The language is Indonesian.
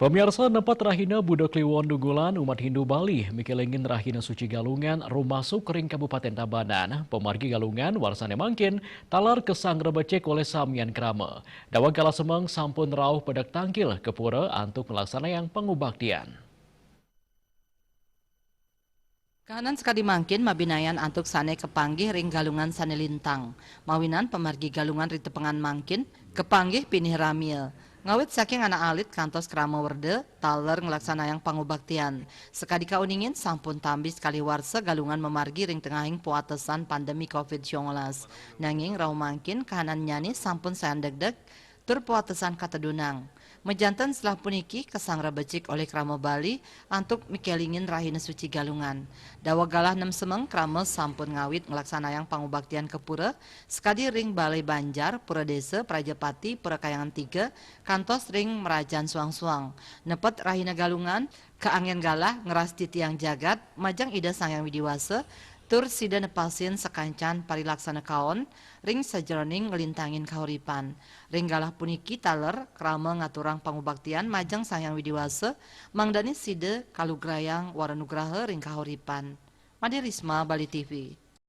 Pemirsa nepat rahina budak Kliwon Dugulan umat Hindu Bali mikelengin rahina suci Galungan rumasuk kering Kabupaten Tabanan pemargi Galungan warsane mangkin talar kesang rebecek oleh samian krama. Dawang kala semeng sampun rauh pedak tangkil ke pura antuk yang pengubaktian. Kahanan sekadi mangkin mabinayan antuk sane kepanggih ring galungan sane lintang. Mawinan pemargi galungan ritepengan mangkin kepanggih pinih ramil. Ngawit saking anak alit kantos krama werde taler ngelaksana yang pangubaktian. Sekadi kauningin sampun tambis kali warsa galungan memargi ring tengahing puatesan pandemi COVID-19. Nanging rau mangkin kahanan nyani sampun sayan deg-deg tur puatesan katedunang. Mejantan setelah puniki kesang rebecik oleh krama Bali antuk mikelingin rahina suci galungan. Dawa galah 6 semeng krama sampun ngawit ngelaksana yang pangubaktian ke pura sekadi ring Balai Banjar, Pura Desa, Prajapati, Pura Kayangan 3, kantos ring Merajan Suang-Suang. Nepet rahina galungan keangin galah ngeras titiang jagat majang ida sangyang widiwasa tur sida nepasin sekancan parilaksana kaon ring sajeroning ngelintangin kahuripan. Ring galah puniki taler krama ngaturang pangubaktian majang sangyang widiwasa mangdani sida kalugrayang waranugraha ring kahuripan. Madi Risma, Bali TV.